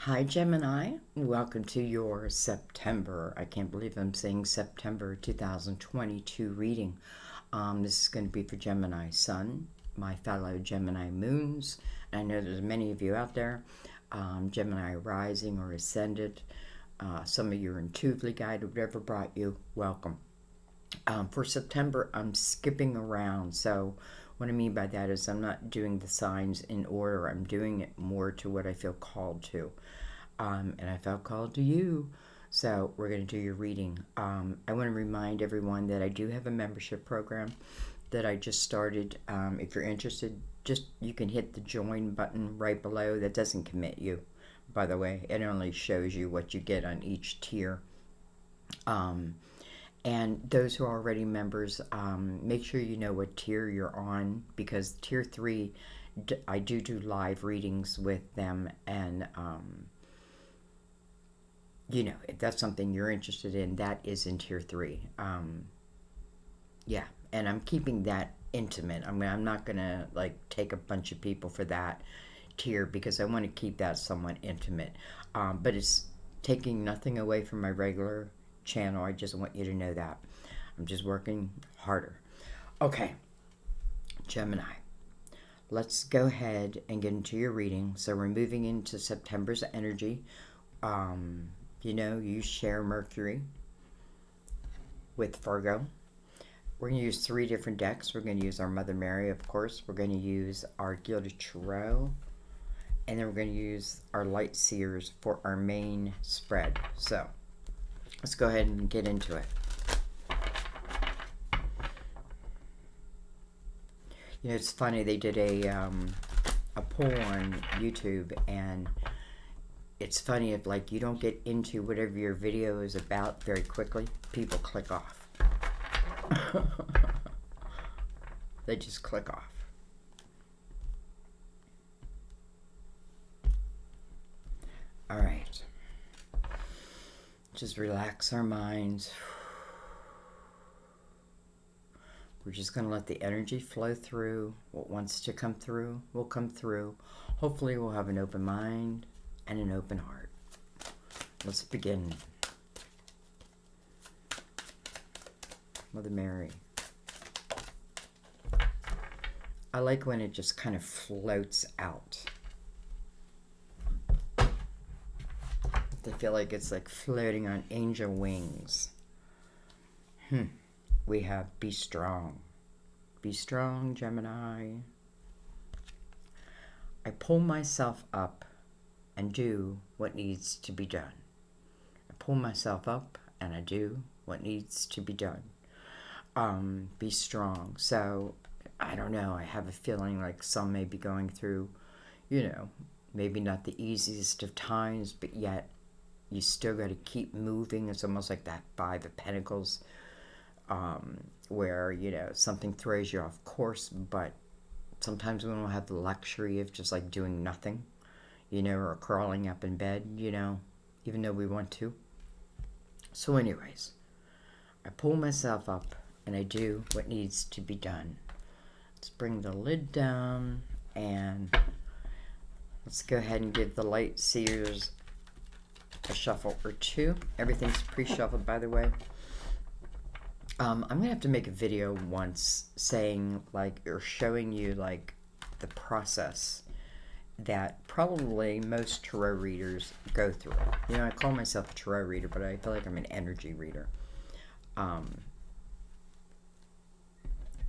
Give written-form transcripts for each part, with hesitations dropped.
Hi, Gemini. Welcome to your September. I can't believe I'm saying September 2022 reading. This is going to be for Gemini Sun, my fellow Gemini Moons. I know there's many of you out there, Gemini Rising or Ascended. Some of you are intuitively guided, whatever brought you, welcome. For September, I'm skipping around. So what I mean by that is I'm not doing the signs in order. I'm doing it more to what I feel called to. And I felt called to you. So we're going to do your reading. I want to remind everyone that I do have a membership program that I just started. If you're interested, you can hit the join button right below. That doesn't commit you, by the way. It only shows you what you get on each tier. And those who are already members, make sure you know what tier you're on, because tier 3, I do live readings with them, and if that's something you're interested in, that is in tier 3. Yeah, and I'm keeping that intimate. I'm not gonna take a bunch of people for that tier because I want to keep that somewhat intimate. But it's taking nothing away from my regular channel. I just want you to know that I'm just working harder. Okay, Gemini, let's go ahead and get into your reading. So we're moving into September's energy. You share Mercury with Virgo. We're going to use 3 different decks. We're going to use our Mother Mary, of course. We're going to use our Gilded Tarot. And then we're going to use our Light Seers for our main spread. So let's go ahead and get into it. It's funny. They did a poll on YouTube, and it's funny if you don't get into whatever your video is about very quickly, people click off. They just click off. All right. Just relax our minds. We're just going to let the energy flow through. What wants to come through will come through. Hopefully we'll have an open mind and an open heart. Let's begin. Mother Mary. I like when it just kind of floats out. I feel like it's like floating on angel wings. We have be strong. Be strong, Gemini. I pull myself up and do what needs to be done. I pull myself up and I do what needs to be done. Be strong. So, I don't know. I have a feeling like some may be going through, maybe not the easiest of times, but yet you still got to keep moving. It's almost like that 5 of Pentacles, where, something throws you off course, but sometimes we don't have the luxury of just doing nothing, or crawling up in bed, even though we want to. So anyways, I pull myself up and I do what needs to be done. Let's bring the lid down and let's go ahead and give the Light Seers a shuffle or 2. Everything's pre-shuffled, by the way. I'm going to have to make a video once saying, or showing you, the process that probably most tarot readers go through. I call myself a tarot reader, but I feel like I'm an energy reader.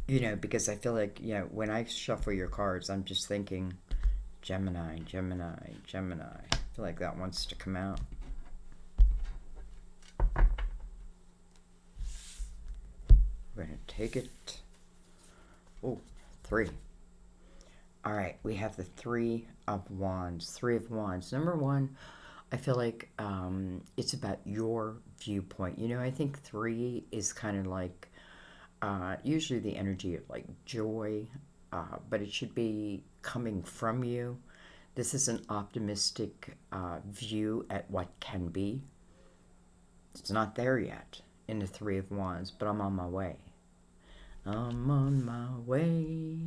Because I feel like, when I shuffle your cards, I'm just thinking, Gemini, Gemini, Gemini. I feel like that wants to come out. We're going to take it. Oh, 3. All right, we have the 3 of Wands. 3 of Wands. Number 1, I feel like it's about your viewpoint. I think 3 is kind of usually the energy of joy, but it should be coming from you. This is an optimistic view at what can be. It's not there yet in the 3 of Wands, but I'm on my way. I'm on my way.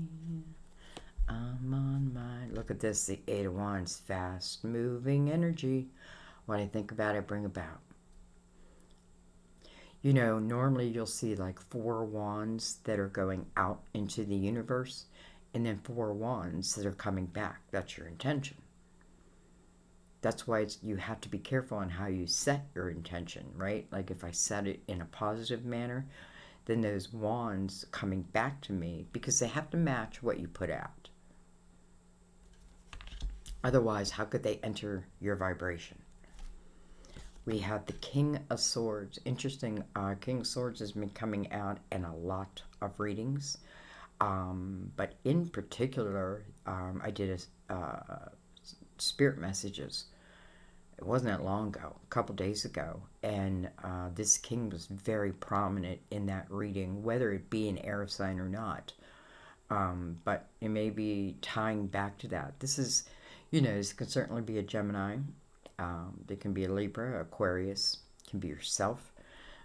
I'm on my... Look at this, the Eight of Wands, fast-moving energy. What I think about, I bring about. You know, normally you'll see like 4 wands that are going out into the universe, and then 4 wands that are coming back. That's your intention. That's why you have to be careful on how you set your intention, right? Like if I set it in a positive manner, then those wands coming back to me, because they have to match what you put out. Otherwise, how could they enter your vibration? We have the King of Swords. Interesting, King of Swords has been coming out in a lot of readings. But in particular, I did spirit messages. It wasn't that long ago, a couple days ago. And this king was very prominent in that reading, whether it be an air sign or not. But it may be tying back to that. This is, you know, this can certainly be a Gemini. It can be a Libra, Aquarius, it can be yourself.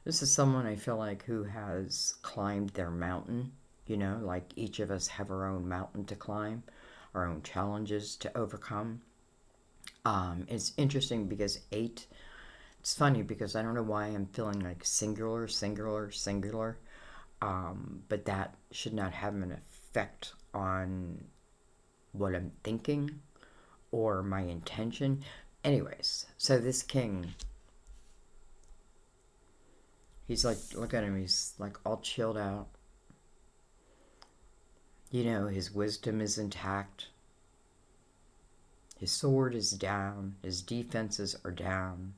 This is someone I feel like who has climbed their mountain, you know, like each of us have our own mountain to climb, our own challenges to overcome. It's interesting because 8, it's funny because I don't know why I'm feeling like singular, singular, singular, but that should not have an effect on what I'm thinking or my intention. Anyways, so this king, he's like, look at him, he's like all chilled out. You know, his wisdom is intact. His sword is down. His defenses are down.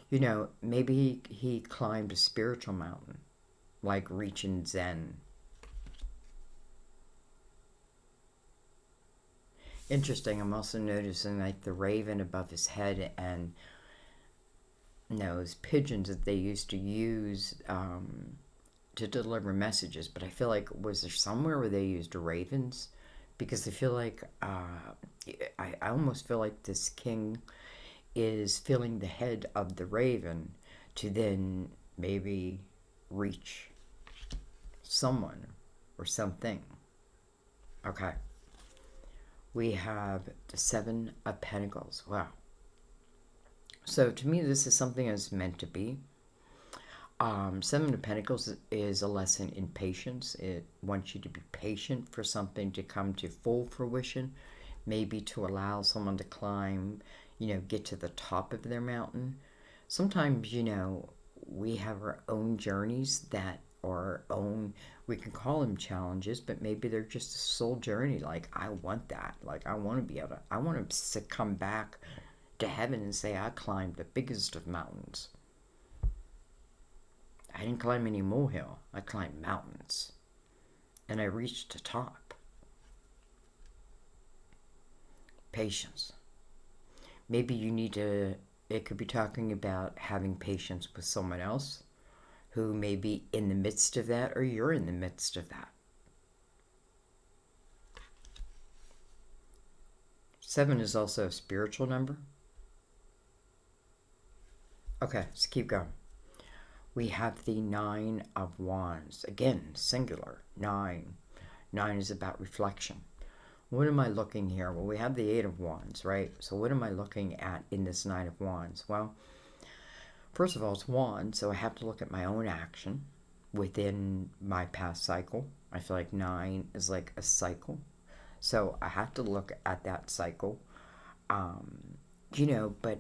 You know, maybe he climbed a spiritual mountain, like reaching Zen. Interesting, I'm also noticing like the raven above his head and those pigeons that they used to use to deliver messages. But I feel like, was there somewhere where they used ravens? Because I feel like, I almost feel like this king is filling the head of the raven to then maybe reach someone or something. Okay. We have the 7 of Pentacles. Wow. So to me, this is something that's meant to be. 7 of Pentacles is a lesson in patience. It wants you to be patient for something to come to full fruition, maybe to allow someone to climb, you know, get to the top of their mountain. Sometimes, you know, we have our own journeys that are our own, we can call them challenges, but maybe they're just a soul journey. Like, I want that. Like, I want to be able to, I want to come back to heaven and say, I climbed the biggest of mountains. I didn't climb any molehill. I climbed mountains. And I reached the top. Patience. Maybe you need to, it could be talking about having patience with someone else who may be in the midst of that, or you're in the midst of that. 7 is also a spiritual number. Okay, let's keep going. We have the 9 of Wands. Again, singular, 9. 9 is about reflection. What am I looking here? Well, we have the 8 of Wands, right? So what am I looking at in this 9 of Wands? Well, first of all, it's Wands, so I have to look at my own action within my past cycle. I feel like 9 is like a cycle. So I have to look at that cycle, you know, but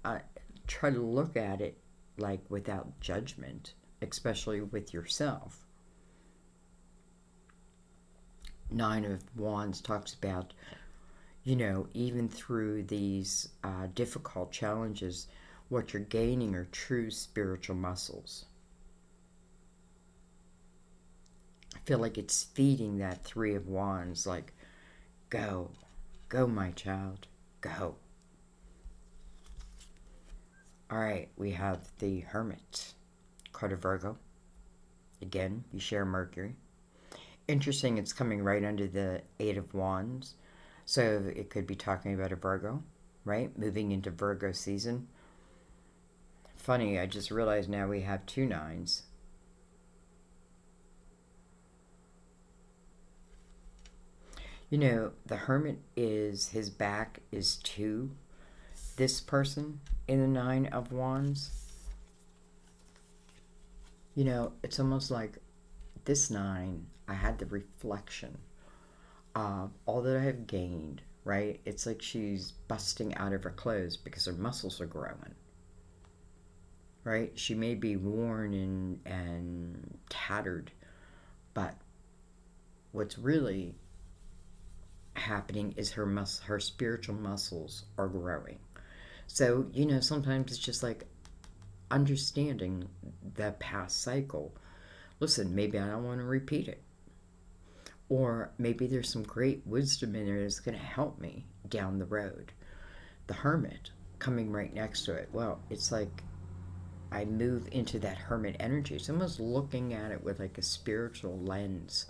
I try to look at it like without judgment, especially with yourself. 9 of Wands talks about, you know, even through these difficult challenges, what you're gaining are true spiritual muscles. I feel like it's feeding that 3 of Wands, like, go, go, my child, go. All right, we have the Hermit, card of Virgo. Again, you share Mercury. Interesting, it's coming right under the 8 of Wands. So it could be talking about a Virgo, right? Moving into Virgo season. Funny, I just realized now we have 2 9s. You know, the Hermit is, his back is to this person in the Nine of Wands. You know, it's almost like this nine, I had the reflection of all that I have gained, right? It's like she's busting out of her clothes because her muscles are growing, right? She may be worn and tattered, but what's really happening is her spiritual muscles are growing. So, you know, sometimes it's just like understanding the past cycle. Listen, maybe I don't want to repeat it. Or maybe there's some great wisdom in there that's going to help me down the road. The Hermit coming right next to it. Well, it's like I move into that Hermit energy. It's almost looking at it with like a spiritual lens.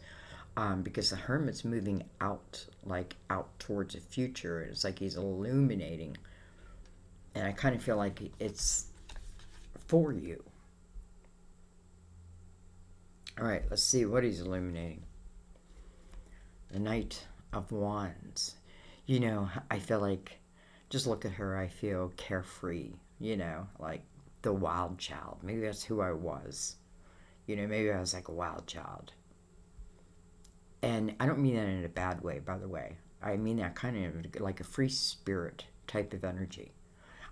Because the Hermit's moving out, like out towards the future. It's like he's illuminating. And I kind of feel like it's for you. All right, let's see what he's illuminating. The Knight of Wands. You know, I feel like, just look at her, I feel carefree, you know, like the wild child. Maybe that's who I was. You know, maybe I was like a wild child. And I don't mean that in a bad way, by the way. I mean that kind of like a free spirit type of energy.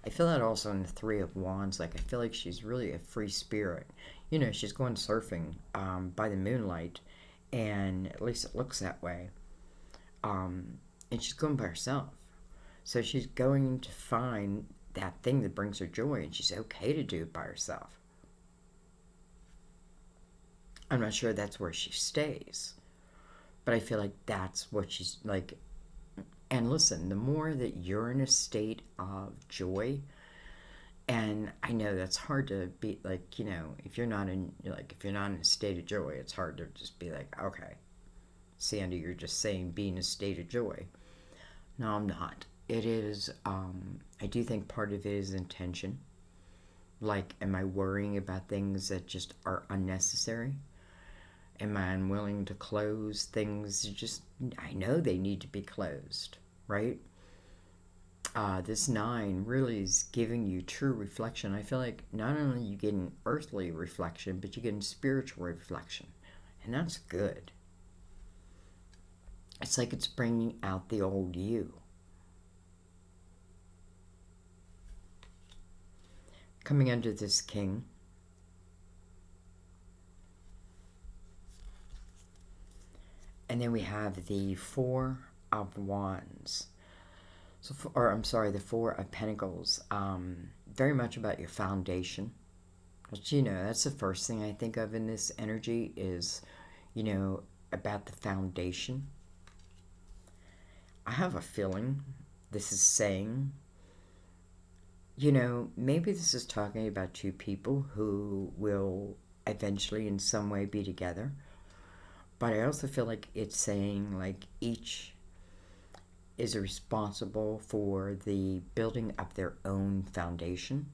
I feel that also in the Three of Wands. Like, I feel like she's really a free spirit. You know, she's going surfing by the moonlight, and at least it looks that way. And she's going by herself. So she's going to find that thing that brings her joy, and she's okay to do it by herself. I'm not sure that's where she stays, but I feel like that's what she's like. And listen, the more that you're in a state of joy, and I know that's hard to be like, you know, if you're not in a state of joy, it's hard to just be like, okay, Sandy, you're just saying be in a state of joy. No, I'm not. It is, I do think part of it is intention. Like, am I worrying about things that just are unnecessary? Am I unwilling to close things? Just, I know they need to be closed, right? This nine really is giving you true reflection. I feel like not only you get an earthly reflection, but you get a spiritual reflection. And that's good. It's like it's bringing out the old you. Coming under this King. And then we have the Four of Wands. So, the Four of Pentacles. Very much about your foundation. But, you know, that's the first thing I think of in this energy is, you know, about the foundation. I have a feeling this is saying, you know, maybe this is talking about two people who will eventually in some way be together. But I also feel like it's saying, like, each is responsible for the building up their own foundation.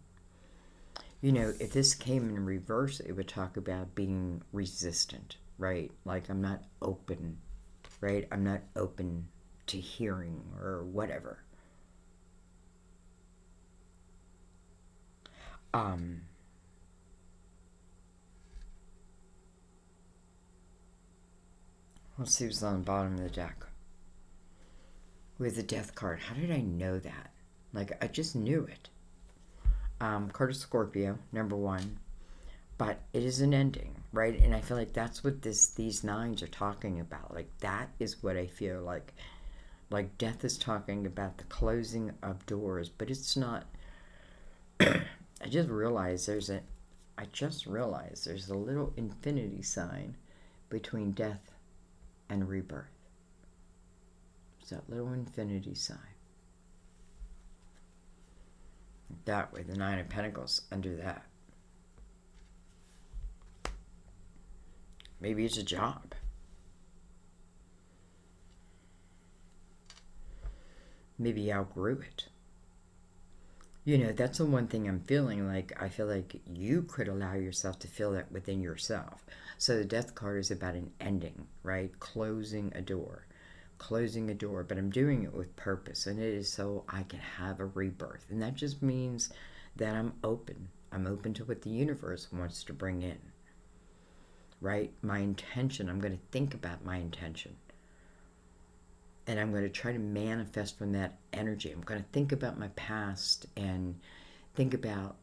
You know, if this came in reverse, it would talk about being resistant, right? Like, I'm not open, right? I'm not open to hearing or whatever. Let's see what's on the bottom of the deck. With the Death card. How did I know that? Like, I just knew it. Card of Scorpio, number one. But it is an ending, right? And I feel like that's what these nines are talking about. Like, that is what I feel like. Like, death is talking about the closing of doors, but it's not. I just realized there's a little infinity sign between death and rebirth. It's that little infinity sign. That way, the Nine of Pentacles under that. Maybe it's a job. Maybe you outgrew it. You know, that's the one thing I'm feeling like. I feel like you could allow yourself to feel that within yourself. So the Death card is about an ending, right? Closing a door. closing a door, but I'm doing it with purpose, and it is so I can have a rebirth. And that just means that I'm open. I'm open to what the universe wants to bring in, right? My intention, I'm going to think about my intention. And I'm going to try to manifest from that energy. I'm going to think about my past and think about,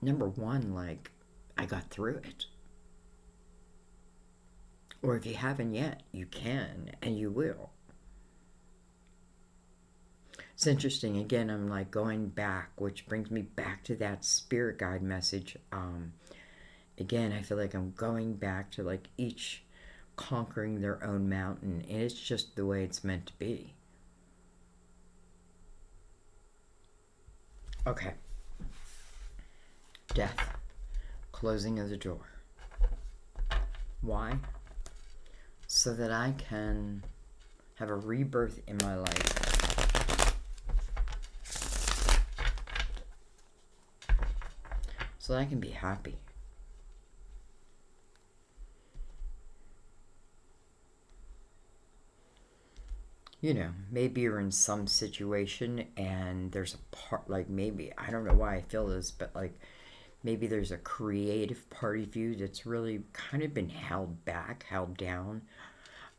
number one, like, I got through it. Or if you haven't yet, you can, and you will. It's interesting. Again, I'm like going back, which brings me back to that spirit guide message. Again, I feel like I'm going back to like each conquering their own mountain, and it's just the way it's meant to be. Okay. Death. Closing of the door. Why? So that I can have a rebirth in my life. So that I can be happy. You know, maybe you're in some situation and there's a part, like maybe, I don't know why I feel this, but like maybe there's a creative part of you that's really kind of been held back, held down.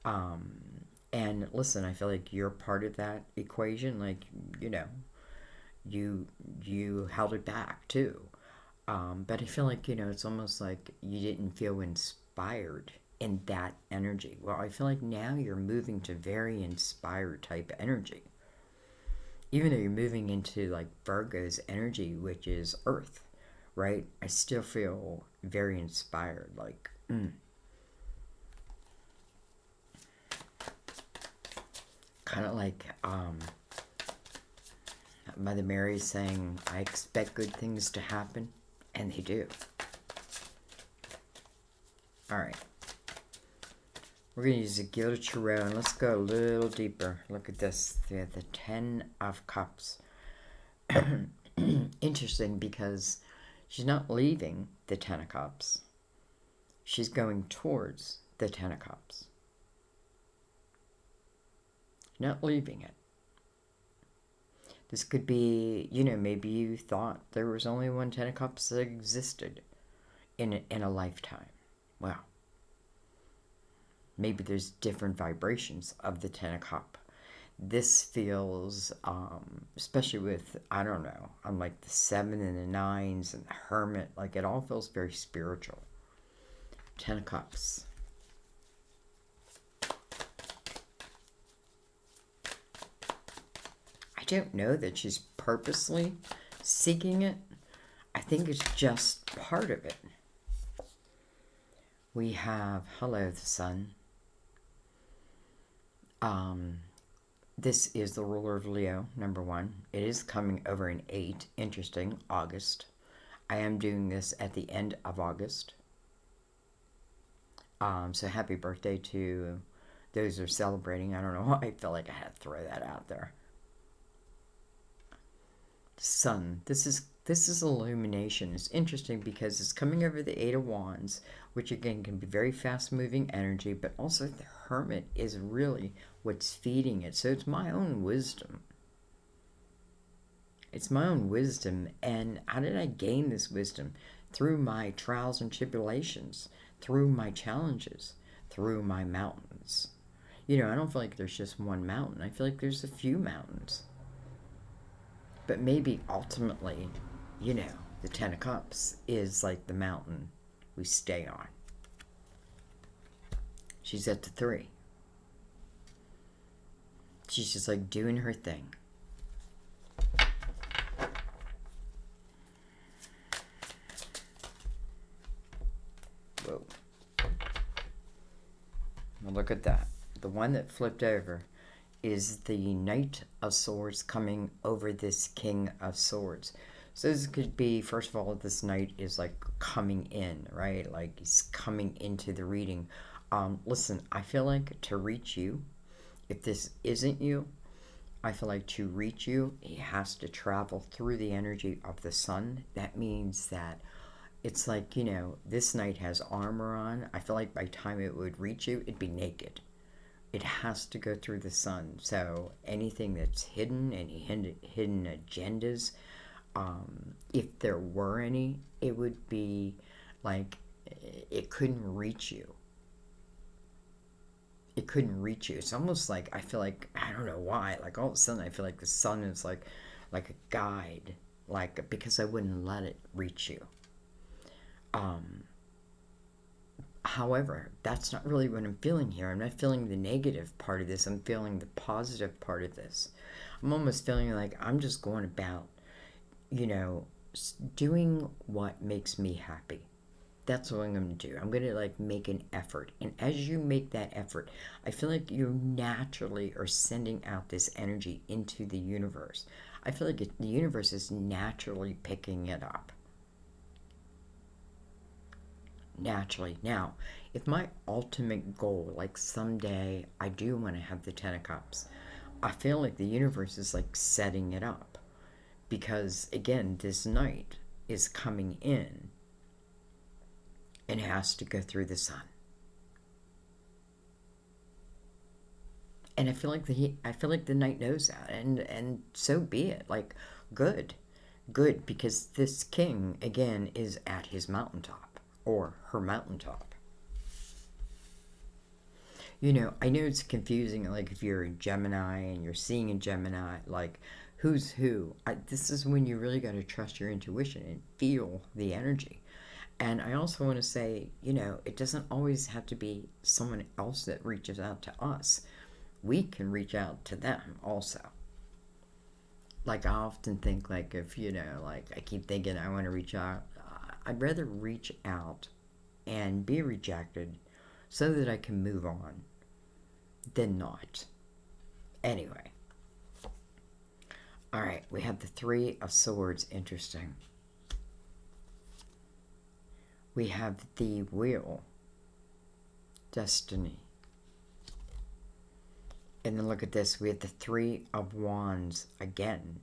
And listen, I feel like you're part of that equation. Like, you know, you held it back too. But I feel like, you know, it's almost like you didn't feel inspired in that energy. Well, I feel like now you're moving to very inspired type energy. Even though you're moving into like Virgo's energy, which is earth, right? I still feel very inspired. Like, kind of like Mother Mary saying, I expect good things to happen, and they do. All right. We're going to use the Gilded Tarot, and let's go a little deeper. Look at this. The 10 of Cups. Interesting, because she's not leaving the 10 of Cups. She's going towards the 10 of Cups. Not leaving it. This could be, you know, maybe you thought there was only one 10 of Cups that existed in a lifetime. Wow. Maybe there's different vibrations of the 10 of Cups. This feels, especially with, I don't know, I'm like the 7 and the 9s and the Hermit, like it all feels very spiritual. 10 of Cups. I don't know that she's purposely seeking it. I think it's just part of it. We have, hello, the Sun. This is the ruler of Leo, number 1. It is coming over in 8. Interesting, August. I am doing this at the end of August. So happy birthday to those who are celebrating. I don't know why I felt like I had to throw that out there. Sun. This is illumination. It's interesting because it's coming over the 8 of Wands, which again can be very fast-moving energy, but also the Hermit is really what's feeding it. So it's my own wisdom. It's my own wisdom. And how did I gain this wisdom? Through my trials and tribulations, through my challenges, through my mountains. You know, I don't feel like there's just one mountain. I feel like there's a few mountains. But maybe ultimately, you know, the 10 of Cups is like the mountain we stay on. She's at the 3. She's just like doing her thing. Whoa. Well, look at that. The one that flipped over is the Knight of Swords coming over this King of Swords. So this could be, first of all, this Knight is like coming in, right? Like he's coming into the reading. Listen, I feel like to reach you, if this isn't you, I feel like to reach you, he has to travel through the energy of the Sun. That means that it's like, you know, this Knight has armor on. I feel like by the time it would reach you, it'd be naked. it has to go through the sun. So anything that's hidden, any hidden agendas, if there were any, it would be like it couldn't reach you. It couldn't reach you. It's almost like, I feel like, I don't know why, like all of a sudden I feel like the sun is like a guide, like, because I wouldn't let it reach you. However, that's not really what I'm feeling here. I'm not feeling the negative part of this. I'm feeling the positive part of this. I'm almost feeling like I'm just going about, you know, doing what makes me happy. That's what I'm going to do. I'm going to like make an effort. And as you make that effort, I feel like you naturally are sending out this energy into the universe. I feel like the universe is naturally picking it up. Naturally. Now, if my ultimate goal, like someday I do want to have the 10 of Cups, I feel like the universe is like setting it up. Because again, this knight is coming in and has to go through the sun. And I feel like the knight knows that, and so be it. Like, good, because this king again is at his mountaintop, or her mountaintop. You know, I know it's confusing, like if you're a Gemini and you're seeing a Gemini, like who's who. This is when you really got to trust your intuition and feel the energy. And I also want to say, you know, it doesn't always have to be someone else that reaches out to us. We can reach out to them also. Like, I often think, like, if, you know, like, I keep thinking I want to reach out, I'd rather reach out and be rejected so that I can move on than not. Anyway. All right, we have the 3 of Swords. Interesting. We have the Wheel. Destiny. And then look at this. We have the 3 of Wands again.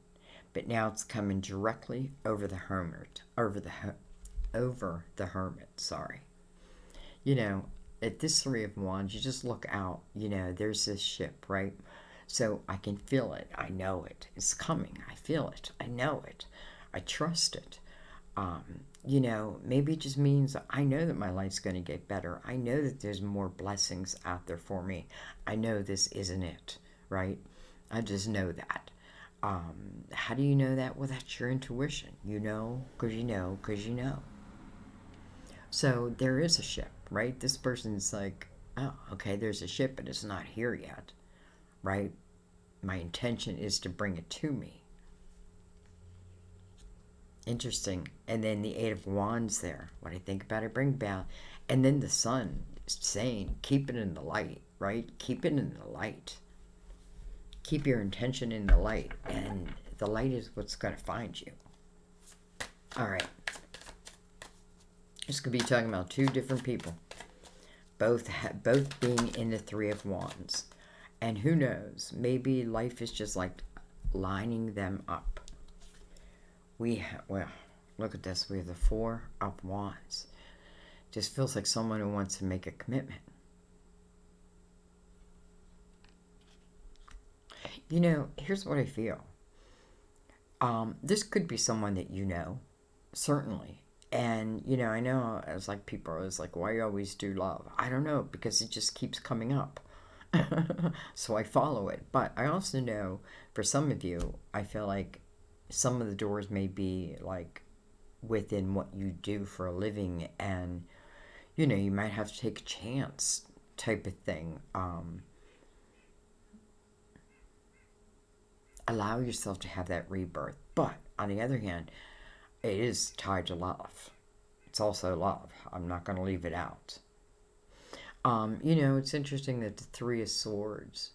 But now it's coming directly over the Hermit. Over the Hermit, sorry. You know, at this 3 of Wands, you just look out. You know, there's this ship, right? So I can feel it. I know it. It's coming. I feel it. I know it. I trust it. You know, maybe it just means I know that my life's going to get better. I know that there's more blessings out there for me. I know this isn't it, right? I just know that. How do you know that? Well, that's your intuition. You know, because you know, because you know. So there is a ship, right? This person's like, oh, okay, there's a ship, but it's not here yet, right? My intention is to bring it to me. Interesting. And then the 8 of Wands there. What I think about it, bring about. And then the sun saying, keep it in the light, right? Keep it in the light. Keep your intention in the light. And the light is what's going to find you. All right. This could be talking about 2 different people. Both being in the 3 of Wands. And who knows? Maybe life is just like lining them up. Well, look at this. We have the 4 of Wands. Just feels like someone who wants to make a commitment. You know, here's what I feel. This could be someone that you know, certainly. And, you know, I know as like people are always like, why you always do love? I don't know, because it just keeps coming up. So I follow it. But I also know for some of you, I feel like some of the doors may be like within what you do for a living, and you know, you might have to take a chance type of thing. Allow yourself to have that rebirth. But on the other hand, it is tied to love. It's also love. I'm not going to leave it out. You know, it's interesting that the 3 of Swords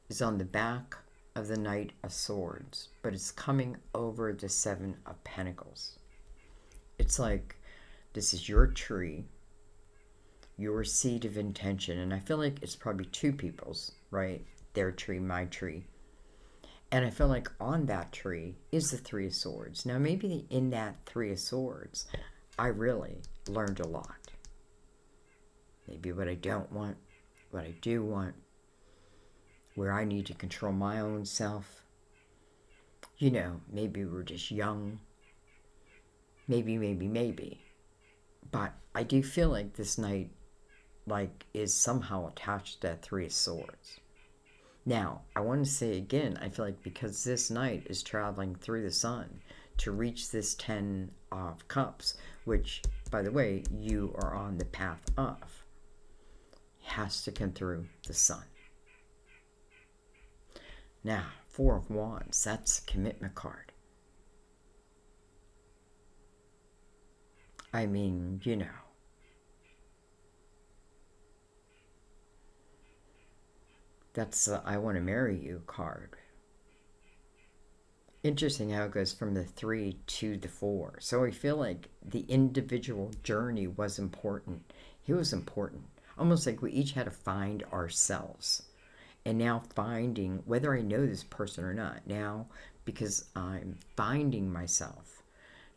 is on the back of the Knight of Swords, but it's coming over the 7 of Pentacles. It's like this is your tree, your seed of intention, and I feel like it's probably 2 people's, right? Their tree, my tree. And I feel like on that tree is the 3 of Swords. Now, maybe in that 3 of Swords, I really learned a lot. Maybe what I don't want, what I do want. where I need to control my own self. You know, maybe we're just young. Maybe. But I do feel like this Knight, like, is somehow attached to that Three of Swords. Now, I want to say again, I feel like because this Knight is traveling through the sun to reach this 10 of Cups, which, by the way, you are on the path of, has to come through the sun. Now, Four of Wands, that's a commitment card. I mean, you know. That's the I want to marry you card. Interesting how it goes from the 3 to the 4. So I feel like the individual journey was important. It was important. Almost like we each had to find ourselves. And now finding, whether I know this person or not, now because I'm finding myself,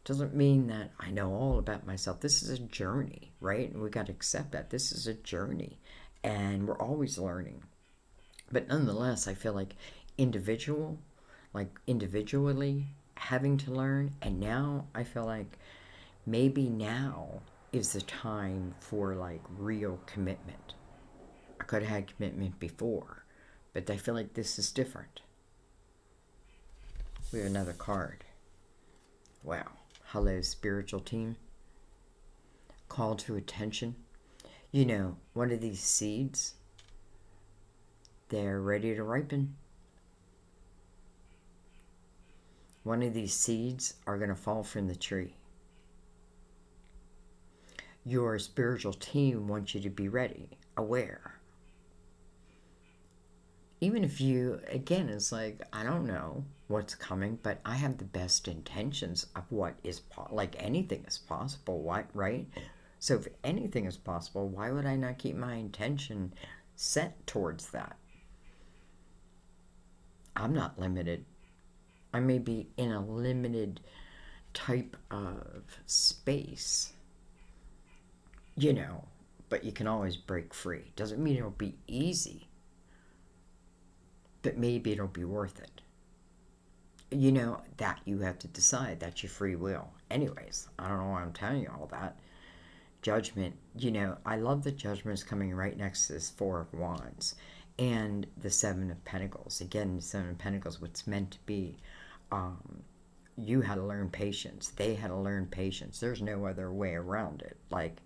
doesn't mean that I know all about myself. This is a journey, right? And we got to accept that. This is a journey. And we're always learning. But nonetheless, I feel like individually having to learn. And now I feel like maybe now is the time for like real commitment. I could have had commitment before, but I feel like this is different. We have another card. Wow. Hello, spiritual team. Call to attention. You know, one of these seeds, they're ready to ripen. One of these seeds are going to fall from the tree. Your spiritual team wants you to be ready, aware. Even if you, again, it's like, I don't know what's coming, but I have the best intentions of what is, like anything is possible, right? So if anything is possible, why would I not keep my intention set towards that? I'm not limited. I may be in a limited type of space, you know, but you can always break free. Doesn't mean it'll be easy, but maybe it'll be worth it. You know, that you have to decide. That's your free will. Anyways, I don't know why I'm telling you all that. Judgment, you know, I love the Judgment is coming right next to this Four of Wands and the Seven of Pentacles. Again, the Seven of Pentacles, what's meant to be. You had to learn patience. They had to learn patience. There's no other way around it. Like,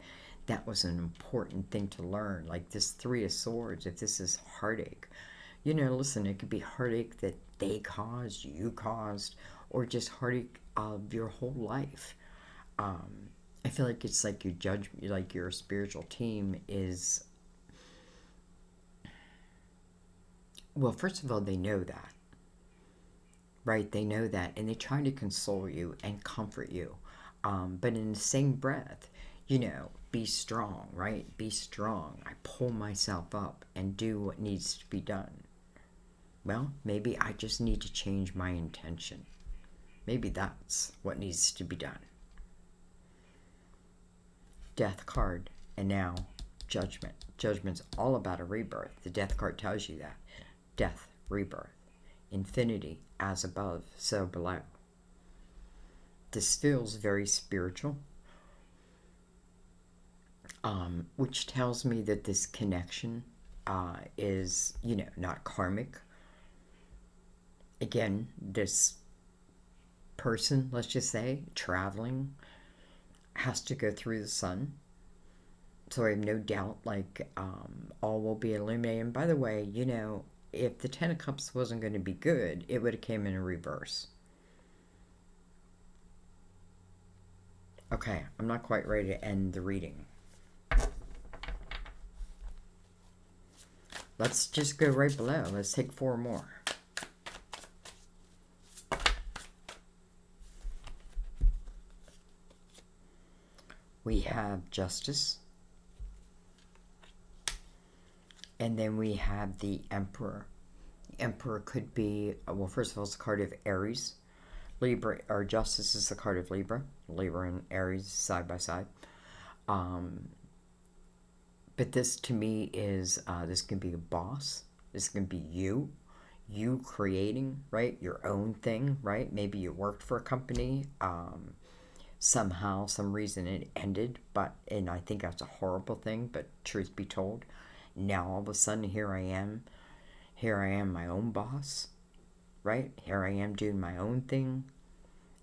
that was an important thing to learn. Like this Three of Swords, if this is heartache, you know, listen, it could be heartache that they caused, you caused, or just heartache of your whole life. I feel like it's like like your spiritual team is, well, first of all, they know that, right? They know that, and they try to console you and comfort you. But in the same breath, you know, be strong, right? Be strong. I pull myself up and do what needs to be done. Well, maybe I just need to change my intention. Maybe that's what needs to be done. Death card, and now Judgment. Judgment's all about a rebirth. The Death card tells you that. Death, rebirth. Infinity, as above, so below. This feels very spiritual, which tells me that this connection is, you know, not karmic. Again, this person, let's just say, traveling, has to go through the sun. So I have no doubt, like, all will be illuminated. And by the way, you know, if the Ten of Cups wasn't going to be good, it would have came in a reverse. Okay, I'm not quite ready to end the reading. Let's just go right below. Let's take 4 more. We have Justice. And then we have the Emperor. The Emperor could be, well, first of all, it's a card of Aries. Libra, or Justice is the card of Libra. Libra and Aries side by side. But this, to me, is, this can be a boss. This is going to be you creating, right, your own thing, right? Maybe you worked for a company, somehow, some reason it ended, and I think that's a horrible thing, but truth be told, now all of a sudden here I am my own boss, right? Here I am doing my own thing.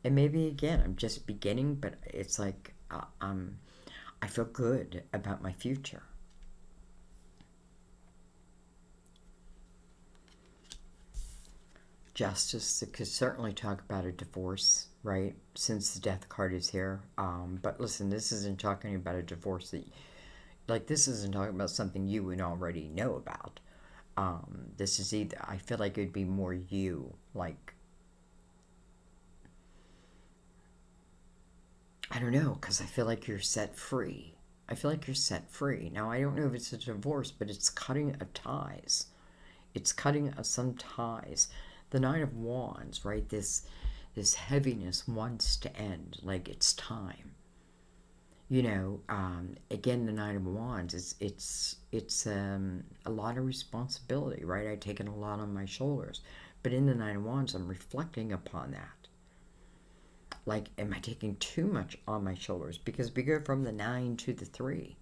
And maybe again, I'm just beginning, but it's like I feel good about my future. Justice, it could certainly talk about a divorce, right? Since the death card is here. But listen, this isn't talking about a divorce this isn't talking about something you would already know about. This is either, I feel like it'd be more you, like, I don't know, because I feel like you're set free. I feel like you're set free. Now, I don't know if it's a divorce, but it's cutting of ties. It's cutting of some ties. The Nine of Wands, right? This heaviness wants to end. Like, it's time. Again, the Nine of Wands, it's a lot of responsibility, right? I've taken a lot on my shoulders. But in the Nine of Wands, I'm reflecting upon that. Like, am I taking too much on my shoulders? Because we go from the 9 to the 3.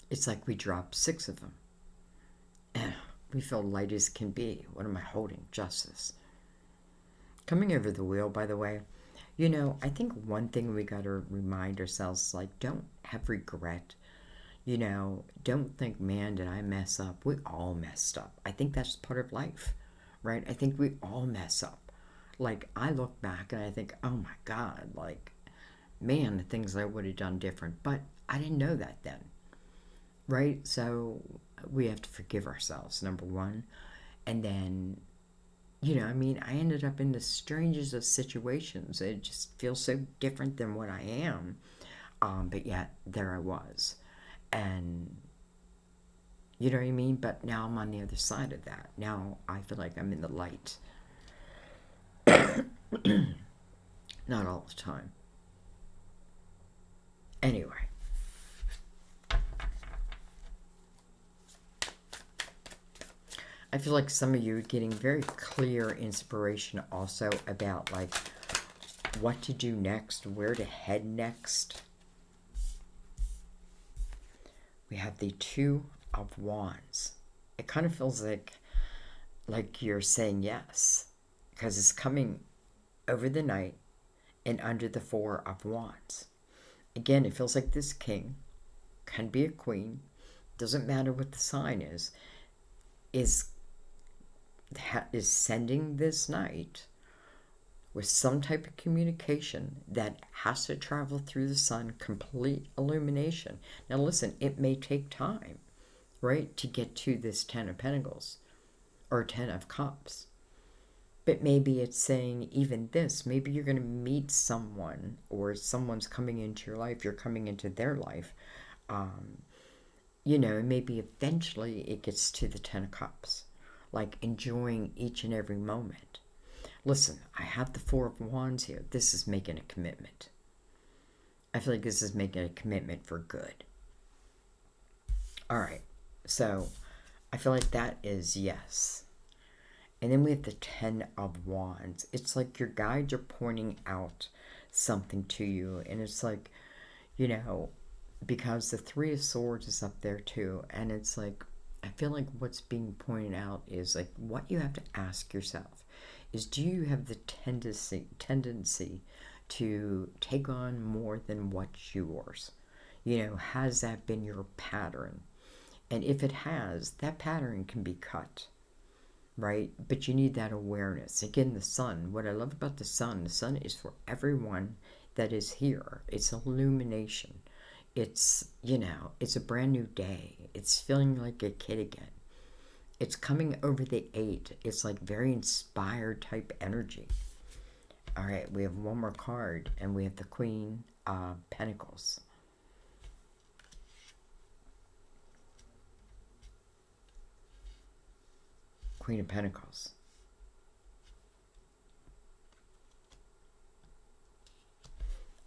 It's like we drop 6 of them. We feel light as can be. What am I holding? Justice. Coming over the wheel, by the way, I think one thing we got to remind ourselves, like, don't have regret. Don't think, man, did I mess up? We all messed up. I think that's part of life, right? I think we all mess up. Like, I look back and I think, oh my God, like, man, the things I would have done different. But I didn't know that then, right? So we have to forgive ourselves, number one. And then, I ended up in the strangest of situations. It just feels so different than what I am. But yet, there I was. And, you know what I mean? But now I'm on the other side of that. Now I feel like I'm in the light. Not all the time. Anyway. I feel like some of you are getting very clear inspiration also about, like, what to do next, where to head next. We have the Two of Wands. It kind of feels like you're saying yes, because it's coming over the night and under the Four of Wands. Again, it feels like this king can be a queen, doesn't matter what the sign is sending this night with some type of communication that has to travel through the sun, complete illumination. Now listen, it may take time, right, to get to this 10 of Pentacles or 10 of Cups. But maybe it's saying even this, maybe you're going to meet someone, or someone's coming into your life, you're coming into their life. Maybe eventually it gets to the 10 of Cups, like enjoying each and every moment. Listen, I have the Four of Wands here. This is making a commitment. I feel like this is making a commitment for good. All right, so I feel like that is yes. And then we have the 10 of Wands. It's like your guides are pointing out something to you. And it's like, because the Three of Swords is up there too. And it's like, I feel like what's being pointed out is, like, what you have to ask yourself is, do you have the tendency to take on more than what's yours? Has that been your pattern? And if it has, that pattern can be cut, right? But you need that awareness. Again, the sun. What I love about the sun is for everyone that is here. It's illumination. It's, it's a brand new day. It's feeling like a kid again. It's coming over the 8. It's like very inspired type energy. All right, we have one more card, and we have the Queen of Pentacles. Queen of Pentacles.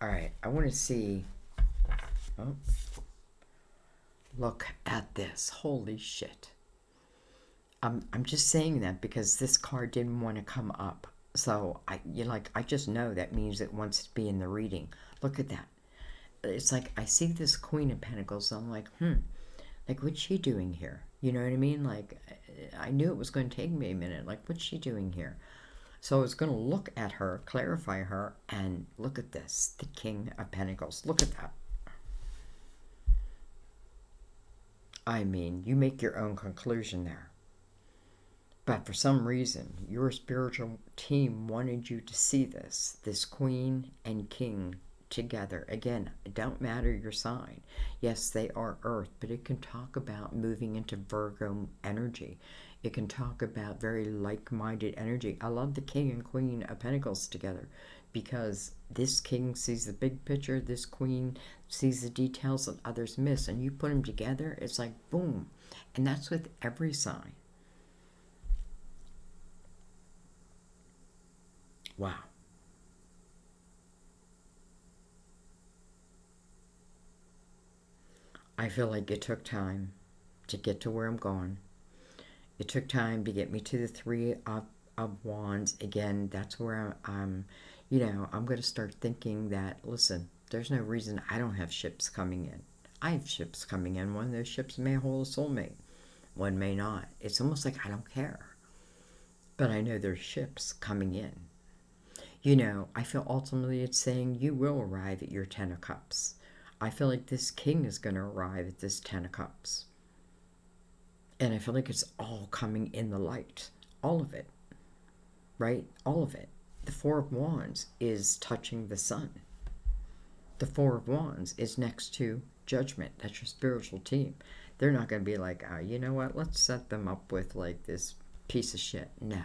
All right, I want to see... Oh. Look at this. Holy shit. I'm just saying that because this card didn't want to come up. So I just know that means it wants to be in the reading. Look at that. It's like I see this Queen of Pentacles, and I'm like, like what's she doing here? You know what I mean? Like I knew it was going to take me a minute. Like what's she doing here? So I was going to look at her, clarify her, and look at this, the King of Pentacles. Look at that. I mean, you make your own conclusion there. But for some reason, your spiritual team wanted you to see this Queen and King together. Again, it don't matter your sign. Yes, they are Earth, but it can talk about moving into Virgo energy. It can talk about very like-minded energy. I love the King and Queen of Pentacles together because this King sees the big picture, this Queen sees the details that others miss, and you put them together, it's like boom. And that's with every sign. Wow. I feel like it took time to get to where I'm going. It took time to get me to the Three of Wands. Again, that's where I'm I'm going to start thinking that, listen, there's no reason I don't have ships coming in. I have ships coming in. One of those ships may hold a soulmate. One may not. It's almost like I don't care. But I know there's ships coming in. I feel ultimately it's saying you will arrive at your Ten of Cups. I feel like this King is going to arrive at this Ten of Cups. And I feel like it's all coming in the light. All of it. Right? All of it. The Four of Wands is touching the sun. The Four of Wands is next to Judgment. That's your spiritual team. They're not going to be like, you know what? Let's set them up with like this piece of shit. No.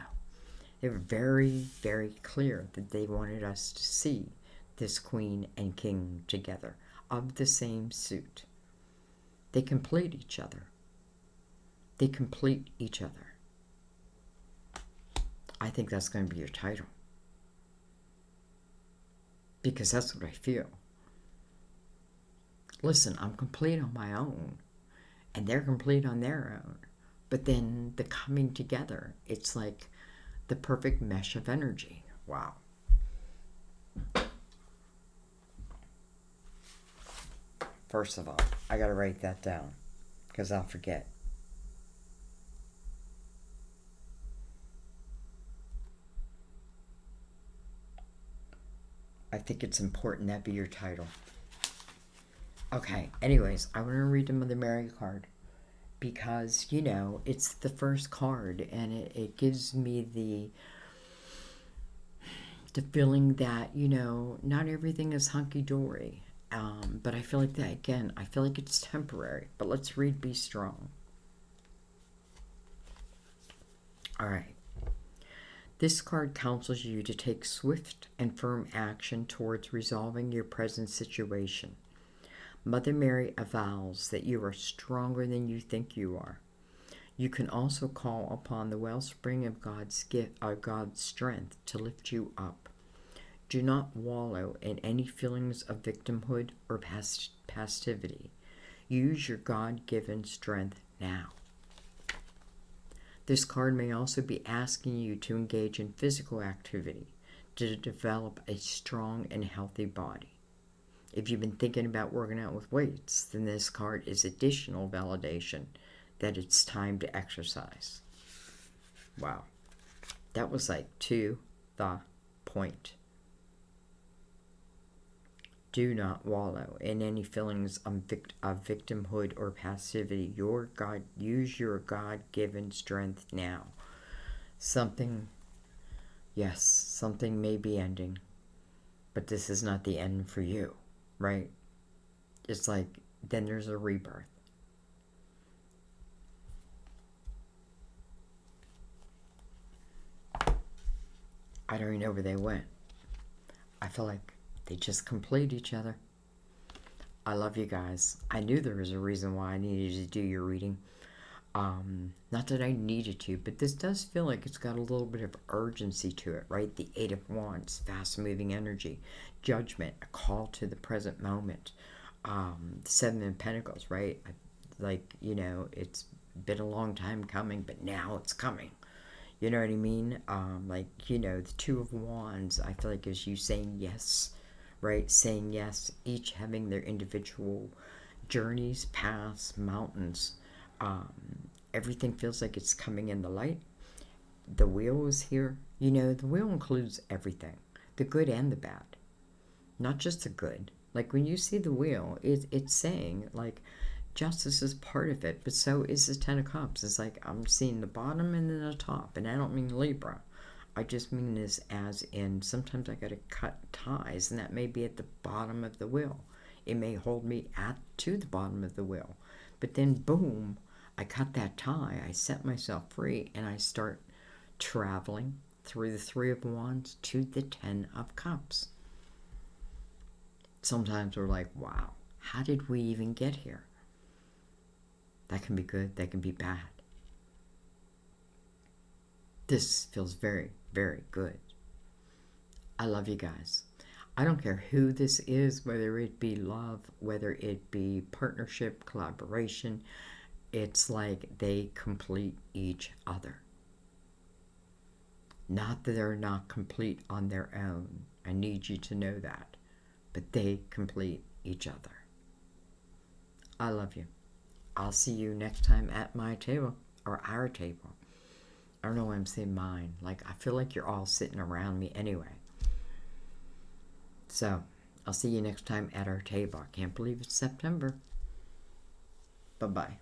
They were very, very clear that they wanted us to see this Queen and King together of the same suit. They complete each other. They complete each other. I think that's going to be your title. Because that's what I feel. Listen, I'm complete on my own. And they're complete on their own. But then the coming together, it's like the perfect mesh of energy. Wow. First of all, I got to write that down because I'll forget. I think it's important that be your title. Okay, anyways, I want to read the Mother Mary card because, it's the first card and it gives me the feeling that, not everything is hunky-dory. But I feel like that, again, I feel like it's temporary. But let's read Be Strong. All right. This card counsels you to take swift and firm action towards resolving your present situation. Mother Mary avows that you are stronger than you think you are. You can also call upon the wellspring of God's gift, God's strength to lift you up. Do not wallow in any feelings of victimhood or passivity. Use your God-given strength now. This card may also be asking you to engage in physical activity to develop a strong and healthy body. If you've been thinking about working out with weights, then this card is additional validation that it's time to exercise. Wow. That was like to the point. Do not wallow in any feelings of victimhood or passivity. Use your God-given strength now. Something may be ending, but this is not the end for you, right? It's like, then there's a rebirth. I don't even know where they went. I feel like they just complete each other. I love you guys. I knew there was a reason why I needed to do your reading. Not that I needed to, but this does feel like it's got a little bit of urgency to it, right? The Eight of Wands, fast-moving energy, judgment, a call to the present moment. The Seven of Pentacles, right? like, you know, it's been a long time coming, but now it's coming. You know what I mean? Like, you know, the Two of Wands, I feel like is you saying yes, right? Saying yes, each having their individual journeys, paths, mountains. Everything feels like it's coming in the light. The wheel is here. You know, the wheel includes everything, the good and the bad, not just the good. Like when you see the wheel, it's saying like justice is part of it, but so is the Ten of Cups. It's like I'm seeing the bottom and then the top, and I don't mean Libra. I just mean this as in sometimes I got to cut ties, and that may be at the bottom of the wheel. It may hold me to the bottom of the wheel, but then boom, I cut that tie. I set myself free, and I start traveling through the Three of Wands to the Ten of Cups. Sometimes we're like, wow, how did we even get here? That can be good, that can be bad. This feels very, very good. I love you guys. I don't care who this is, whether it be love, whether it be partnership, collaboration. It's like they complete each other. Not that they're not complete on their own. I need you to know that. But they complete each other. I love you. I'll see you next time at my table, or our table. I don't know why I'm saying mine. Like, I feel like you're all sitting around me anyway. So, I'll see you next time at our table. I can't believe it's September. Bye-bye.